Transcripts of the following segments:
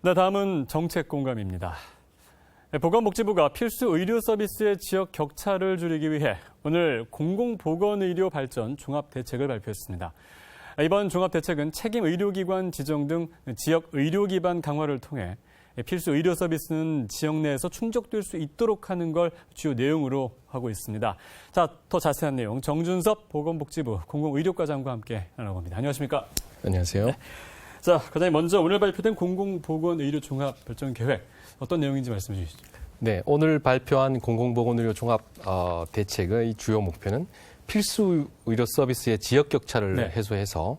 네, 다음은 정책 공감입니다. 보건복지부가 필수 의료 서비스의 지역 격차를 줄이기 위해 오늘 공공보건의료 발전 종합대책을 발표했습니다. 이번 종합대책은 책임 의료기관 지정 등 지역 의료 기반 강화를 통해 필수 의료 서비스는 지역 내에서 충족될 수 있도록 하는 걸 주요 내용으로 하고 있습니다. 자, 더 자세한 내용 정준섭 보건복지부 공공의료과장과 함께 나눠봅니다. 안녕하십니까? 안녕하세요. 네. 자, 과장님 먼저 오늘 발표된 공공보건의료 종합발전계획 어떤 내용인지 말씀해 주시죠. 네, 오늘 발표한 공공보건의료 종합 대책의 주요 목표는 필수 의료 서비스의 지역 격차를 해소해서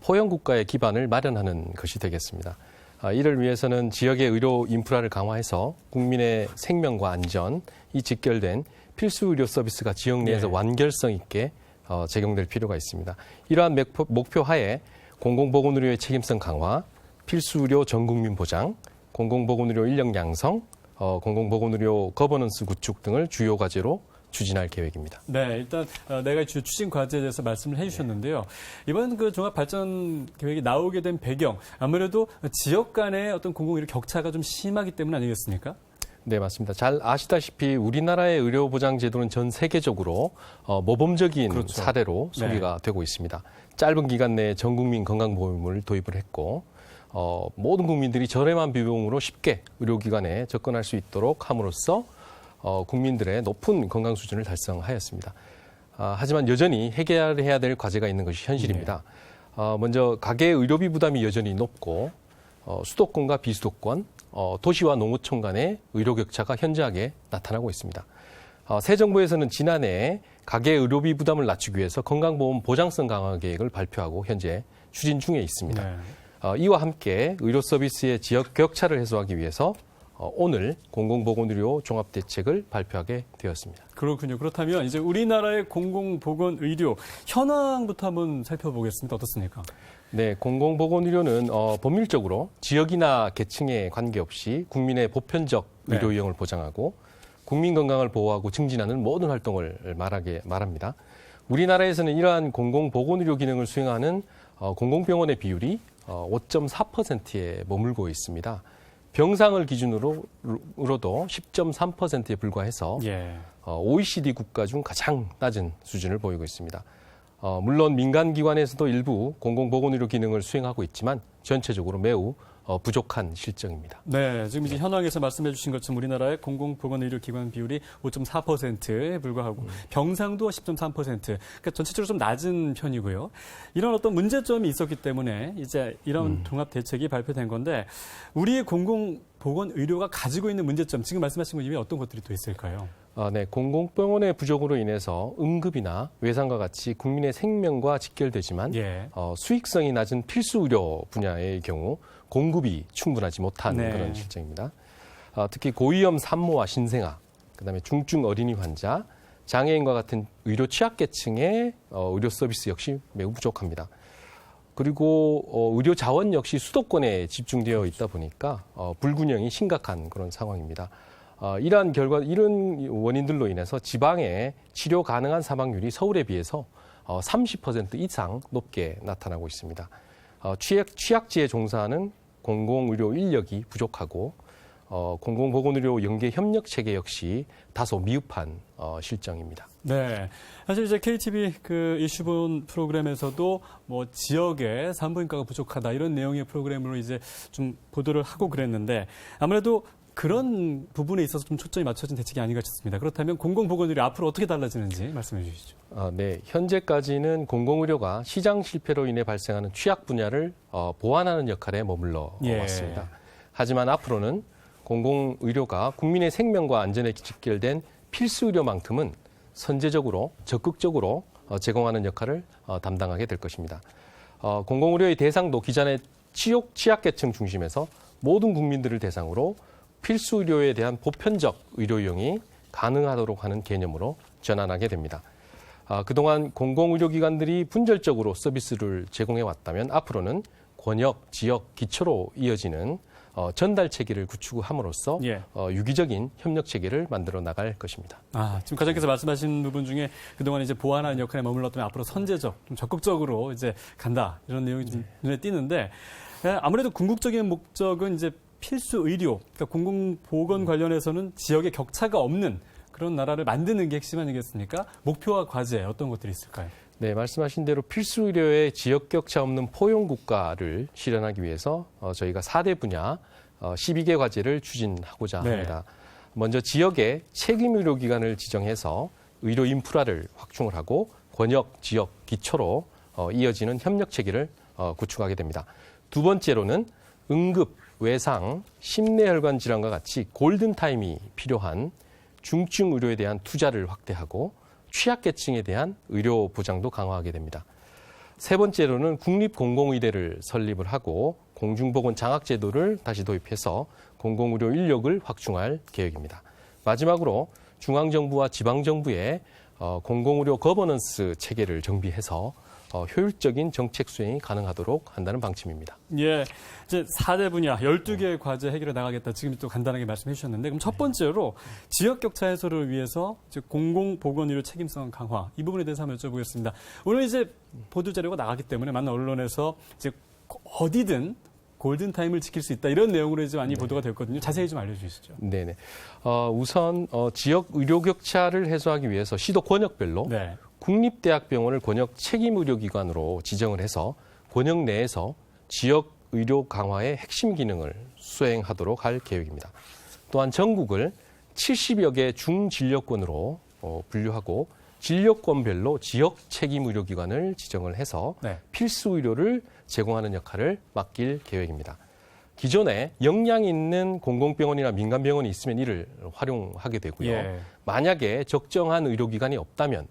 포용 국가의 기반을 마련하는 것이 되겠습니다. 이를 위해서는 지역의 의료 인프라를 강화해서 국민의 생명과 안전이 직결된 필수 의료 서비스가 지역 내에서 완결성 있게 적용될 필요가 있습니다. 이러한 목표 하에 공공보건의료의 책임성 강화, 필수 의료 전 국민 보장, 공공보건의료 인력 양성, 공공보건의료 거버넌스 구축 등을 주요 과제로 추진할 계획입니다. 네, 일단 내가 주 추진 과제에 대해서 말씀을 해주셨는데요. 이번 그 종합 발전 계획이 나오게 된 배경, 아무래도 지역 간의 어떤 공공의료 격차가 좀 심하기 때문 아니겠습니까? 네, 맞습니다. 잘 아시다시피 우리나라의 의료보장 제도는 전 세계적으로 모범적인 사례로 소개가 되고 있습니다. 짧은 기간 내에 전 국민 건강보험을 도입을 했고 모든 국민들이 저렴한 비용으로 쉽게 의료기관에 접근할 수 있도록 함으로써 국민들의 높은 건강 수준을 달성하였습니다. 하지만 여전히 해결해야 될 과제가 있는 것이 현실입니다. 먼저 가계 의료비 부담이 여전히 높고 수도권과 비수도권, 도시와 농어촌 간의 의료 격차가 현저하게 나타나고 있습니다. 새 정부에서는 지난해 가계 의료비 부담을 낮추기 위해서 건강보험 보장성 강화 계획을 발표하고 현재 추진 중에 있습니다. 이와 함께 의료 서비스의 지역 격차를 해소하기 위해서 오늘 공공보건의료 종합대책을 발표하게 되었습니다. 그렇군요. 그렇다면 이제 우리나라의 공공보건의료 현황부터 한번 살펴보겠습니다. 어떻습니까? 네, 공공보건의료는 법률적으로 지역이나 계층에 관계없이 국민의 보편적 의료 이용을 보장하고 국민 건강을 보호하고 증진하는 모든 활동을 말합니다. 우리나라에서는 이러한 공공보건의료 기능을 수행하는 공공병원의 비율이 5.4%에 머물고 있습니다. 병상을 기준으로도 10.3%에 불과해서 OECD 국가 중 가장 낮은 수준을 보이고 있습니다. 물론 민간기관에서도 일부 공공보건의료 기능을 수행하고 있지만 전체적으로 매우 부족한 실정입니다. 네, 지금 이제 현황에서 말씀해 주신 것처럼 우리나라의 공공보건의료 기관 비율이 5.4%에 불과하고 병상도 10.3%. 그러니까 전체적으로 좀 낮은 편이고요. 이런 어떤 문제점이 있었기 때문에 이제 이런 종합 대책이 발표된 건데 우리의 공공보건의료가 가지고 있는 문제점, 지금 말씀하신 것 중에 어떤 것들이 또 있을까요? 네, 공공병원의 부족으로 인해서 응급이나 외상과 같이 국민의 생명과 직결되지만 수익성이 낮은 필수 의료 분야의 경우 공급이 충분하지 못한 그런 실정입니다. 특히 고위험 산모와 신생아, 그다음에 중증 어린이 환자, 장애인과 같은 의료 취약계층의 의료 서비스 역시 매우 부족합니다. 그리고 의료 자원 역시 수도권에 집중되어 있다 보니까 불균형이 심각한 그런 상황입니다. 이런 원인들로 인해서 지방의 치료 가능한 사망률이 서울에 비해서 30% 이상 높게 나타나고 있습니다. 취약지에 종사하는 공공의료 인력이 부족하고 공공보건의료 연계 협력 체계 역시 다소 미흡한 실정입니다. 네, 사실 이제 KTV 그 이슈본 프로그램에서도 뭐 지역에 산부인과가 부족하다 이런 내용의 프로그램으로 이제 좀 보도를 하고 그랬는데 아무래도 그런 부분에 있어서 좀 초점이 맞춰진 대책이 아닌가 싶습니다. 그렇다면 공공보건의료 앞으로 어떻게 달라지는지 말씀해 주시죠. 네, 현재까지는 공공의료가 시장 실패로 인해 발생하는 취약 분야를 보완하는 역할에 머물러 왔습니다. 하지만 앞으로는 공공의료가 국민의 생명과 안전에 직결된 필수 의료만큼은 선제적으로 적극적으로 제공하는 역할을 담당하게 될 것입니다. 공공의료의 대상도 기존의 취약계층 중심에서 모든 국민들을 대상으로 필수 의료에 대한 보편적 의료 이용이 가능하도록 하는 개념으로 전환하게 됩니다. 그동안 공공의료기관들이 분절적으로 서비스를 제공해 왔다면 앞으로는 권역, 지역, 기초로 이어지는 전달 체계를 구축함으로써 유기적인 협력 체계를 만들어 나갈 것입니다. 지금 과장께서 말씀하신 부분 중에 그동안 이제 보완하는 역할에 머물렀다면 앞으로 선제적, 좀 적극적으로 이제 간다 이런 내용이 좀 눈에 띄는데 아무래도 궁극적인 목적은 이제 필수 의료, 그러니까 공공보건 관련해서는 지역의 격차가 없는 그런 나라를 만드는 게 핵심 아니겠습니까? 목표와 과제 어떤 것들이 있을까요? 네, 말씀하신 대로 필수 의료의 지역 격차 없는 포용 국가를 실현하기 위해서 저희가 4대 분야 12개 과제를 추진하고자 합니다. 먼저 지역의 책임 의료기관을 지정해서 의료 인프라를 확충을 하고 권역, 지역, 기초로 이어지는 협력 체계를 구축하게 됩니다. 두 번째로는 응급, 외상, 심내혈관 질환과 같이 골든타임이 필요한 중증 의료에 대한 투자를 확대하고 취약계층에 대한 의료 보장도 강화하게 됩니다. 세 번째로는 국립공공의대를 설립을 하고 공중보건 장학제도를 다시 도입해서 공공의료 인력을 확충할 계획입니다. 마지막으로 중앙정부와 지방정부의 공공의료 거버넌스 체계를 정비해서 효율적인 정책 수행이 가능하도록 한다는 방침입니다. 예, 이제 4대 분야 12개의 과제 해결해 나가겠다. 지금 또 간단하게 말씀해 주셨는데 그럼 첫 번째로 지역 격차 해소를 위해서 공공보건의료 책임성 강화 이 부분에 대해서 한번 여쭤보겠습니다. 오늘 이제 보도 자료가 나갔기 때문에 많은 언론에서 이제 어디든 골든타임을 지킬 수 있다 이런 내용으로 이제 많이 보도가 됐거든요. 자세히 좀 알려주시죠. 네네. 우선 지역 의료 격차를 해소하기 위해서 시도 권역별로 국립대학병원을 권역 책임 의료기관으로 지정을 해서 권역 내에서 지역 의료 강화의 핵심 기능을 수행하도록 할 계획입니다. 또한 전국을 70여 개 중진료권으로 분류하고 진료권별로 지역 책임 의료기관을 지정을 해서 필수 의료를 제공하는 역할을 맡길 계획입니다. 기존에 역량 있는 공공병원이나 민간병원이 있으면 이를 활용하게 되고요. 만약에 적정한 의료기관이 없다면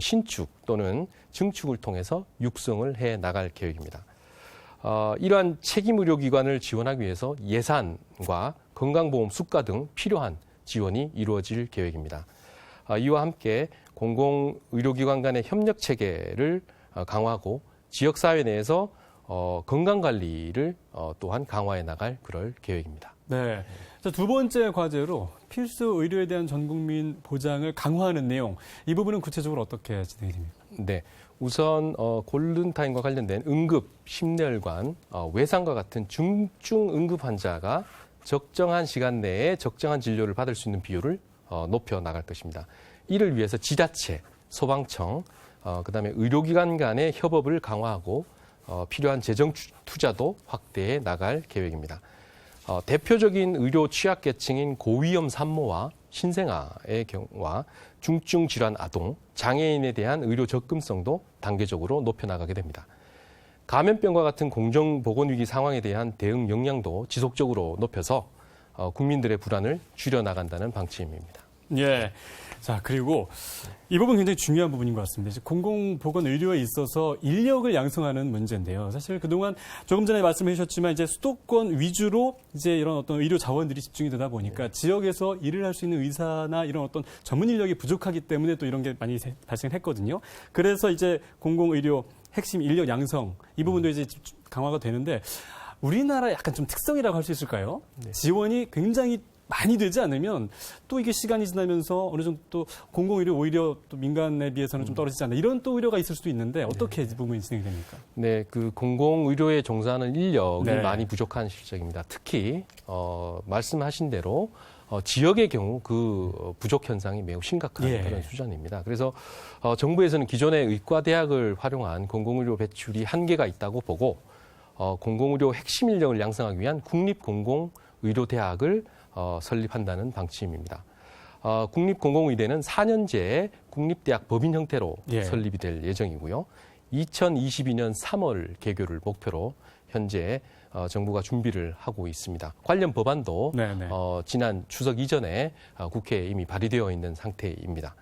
신축 또는 증축을 통해서 육성을 해 나갈 계획입니다. 이러한 책임 의료기관을 지원하기 위해서 예산과 건강보험 수가 등 필요한 지원이 이루어질 계획입니다. 이와 함께 공공의료기관 간의 협력 체계를 강화하고 지역사회 내에서 건강관리를 또한 강화해 나갈 그럴 계획입니다. 네. 자, 두 번째 과제로 필수 의료에 대한 전 국민 보장을 강화하는 내용, 이 부분은 구체적으로 어떻게 진행이 됩니까? 네. 우선 골든타임과 관련된 응급, 심내혈관, 외상과 같은 중증 응급 환자가 적정한 시간 내에 적정한 진료를 받을 수 있는 비율을 높여 나갈 것입니다. 이를 위해서 지자체, 소방청, 그다음에 의료기관 간의 협업을 강화하고 필요한 재정 투자도 확대해 나갈 계획입니다. 대표적인 의료 취약계층인 고위험 산모와 신생아의 경우와 중증 질환 아동, 장애인에 대한 의료 접근성도 단계적으로 높여나가게 됩니다. 감염병과 같은 공정보건위기 상황에 대한 대응 역량도 지속적으로 높여서 국민들의 불안을 줄여나간다는 방침입니다. 예. 자, 그리고 이 부분 굉장히 중요한 부분인 것 같습니다. 공공보건 의료에 있어서 인력을 양성하는 문제인데요. 사실 그동안 조금 전에 말씀해 주셨지만 이제 수도권 위주로 이제 이런 어떤 의료 자원들이 집중이 되다 보니까 지역에서 일을 할 수 있는 의사나 이런 어떤 전문 인력이 부족하기 때문에 또 이런 게 많이 발생했거든요. 그래서 이제 공공의료 핵심 인력 양성 이 부분도 이제 강화가 되는데 우리나라 약간 좀 특성이라고 할 수 있을까요? 지원이 굉장히 많이 되지 않으면 또 이게 시간이 지나면서 어느 정도 또 공공의료 오히려 또 민간에 비해서는 좀 떨어지지 않나 이런 또 우려가 있을 수도 있는데 어떻게 이 부분이 진행이 됩니까? 네, 그 공공의료에 종사하는 인력이 많이 부족한 실정입니다. 특히 말씀하신 대로 지역의 경우 그 부족 현상이 매우 심각한 그런 수준입니다. 그래서 정부에서는 기존의 의과대학을 활용한 공공의료 배출이 한계가 있다고 보고 공공의료 핵심 인력을 양성하기 위한 국립공공의료대학을 설립한다는 방침입니다. 국립공공의대는 4년제의 국립대학 법인 형태로 설립이 될 예정이고요. 2022년 3월 개교를 목표로 현재 정부가 준비를 하고 있습니다. 관련 법안도 지난 추석 이전에 국회에 이미 발의되어 있는 상태입니다.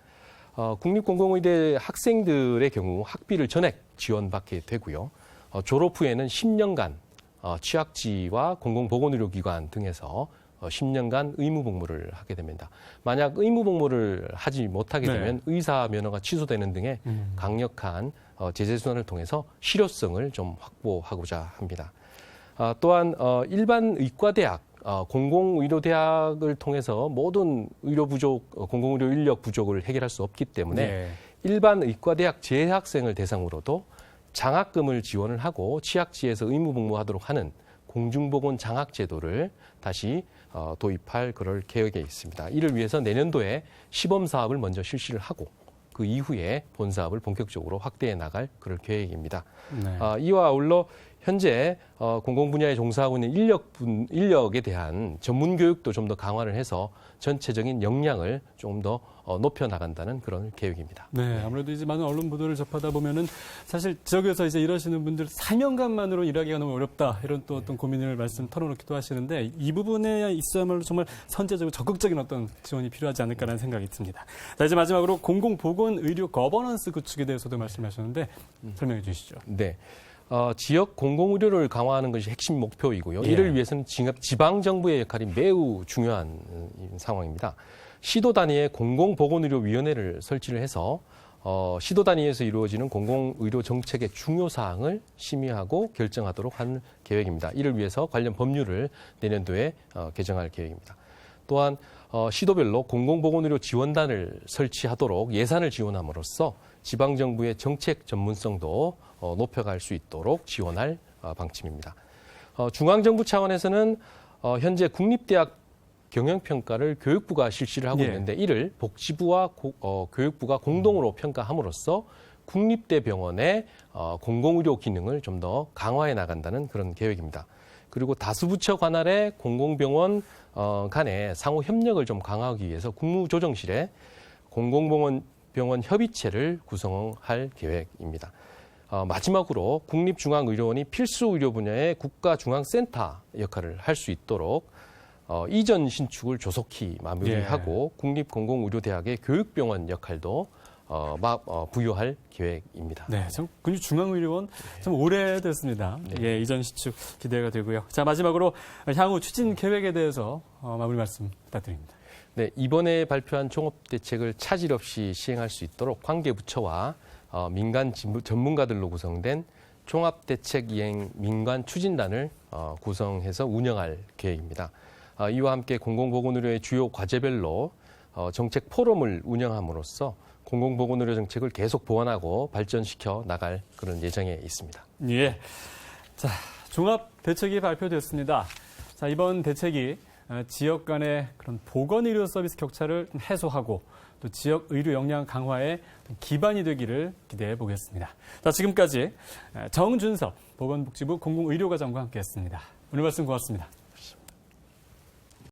국립공공의대 학생들의 경우 학비를 전액 지원받게 되고요. 졸업 후에는 10년간 취약지와 공공보건의료기관 등에서 10년간 의무복무를 하게 됩니다. 만약 의무복무를 하지 못하게 되면 의사 면허가 취소되는 등의 강력한 제재 수단을 통해서 실효성을 좀 확보하고자 합니다. 또한 일반 의과대학, 공공의료대학을 통해서 모든 의료 부족, 공공의료 인력 부족을 해결할 수 없기 때문에 일반 의과대학 재학생을 대상으로도 장학금을 지원을 하고 취약지에서 의무복무하도록 하는 공중보건 장학 제도를 다시 도입할 그럴 계획에 있습니다. 이를 위해서 내년도에 시범 사업을 먼저 실시를 하고 그 이후에 본 사업을 본격적으로 확대해 나갈 그럴 계획입니다. 네. 이와 아울러 현재 공공 분야에 종사하고 있는 인력에 대한 전문 교육도 좀 더 강화를 해서 전체적인 역량을 좀 더 높여 나간다는 그런 계획입니다. 네, 아무래도 이제 많은 언론 보도를 접하다 보면은 사실 지역에서 이제 일하시는 분들 사명감만으로 일하기가 너무 어렵다 이런 또 어떤 고민을 털어놓기도 하시는데 이 부분에 있어야말로 정말 선제적으고 적극적인 어떤 지원이 필요하지 않을까라는 생각이 듭니다. 자, 이제 마지막으로 공공보건의료 거버넌스 구축에 대해서도 말씀하셨는데 설명해 주시죠. 네. 지역 공공의료를 강화하는 것이 핵심 목표이고요. 예. 이를 위해서는 지방정부의 역할이 매우 중요한 상황입니다. 시도 단위의 공공보건의료위원회를 설치를 해서 시도 단위에서 이루어지는 공공의료 정책의 중요 사항을 심의하고 결정하도록 한 계획입니다. 이를 위해서 관련 법률을 내년도에 개정할 계획입니다. 또한 시도별로 공공보건의료 지원단을 설치하도록 예산을 지원함으로써 지방정부의 정책 전문성도 높여갈 수 있도록 지원할 방침입니다. 중앙정부 차원에서는 현재 국립대학 경영평가를 교육부가 실시를 하고 있는데 이를 복지부와 교육부가 공동으로 평가함으로써 국립대병원의 공공의료 기능을 좀 더 강화해 나간다는 그런 계획입니다. 그리고 다수부처 관할의 공공병원 간의 상호 협력을 좀 강화하기 위해서 국무조정실에 공공병원 협의체를 구성할 계획입니다. 마지막으로 국립중앙의료원이 필수 의료 분야의 국가중앙센터 역할을 할 수 있도록 이전 신축을 조속히 마무리하고 국립공공의료대학의 교육병원 역할도 부여할 계획입니다. 네, 참 국립중앙의료원 참 오래됐습니다. 네. 예, 이전 시축 기대가 되고요. 자, 마지막으로 향후 추진 계획에 대해서 마무리 말씀 부탁드립니다. 네, 이번에 발표한 종합대책을 차질 없이 시행할 수 있도록 관계부처와 민간 전문가들로 구성된 종합대책 이행 민관 추진단을 구성해서 운영할 계획입니다. 이와 함께 공공보건의료의 주요 과제별로 정책 포럼을 운영함으로써 공공보건의료 정책을 계속 보완하고 발전시켜 나갈 그런 예정에 있습니다. 예. 자, 종합대책이 발표됐습니다. 자, 이번 대책이 지역 간의 그런 보건의료 서비스 격차를 해소하고 또 지역 의료 역량 강화에 기반이 되기를 기대해 보겠습니다. 자, 지금까지 정준섭 보건복지부 공공의료과장과 함께했습니다. 오늘 말씀 고맙습니다.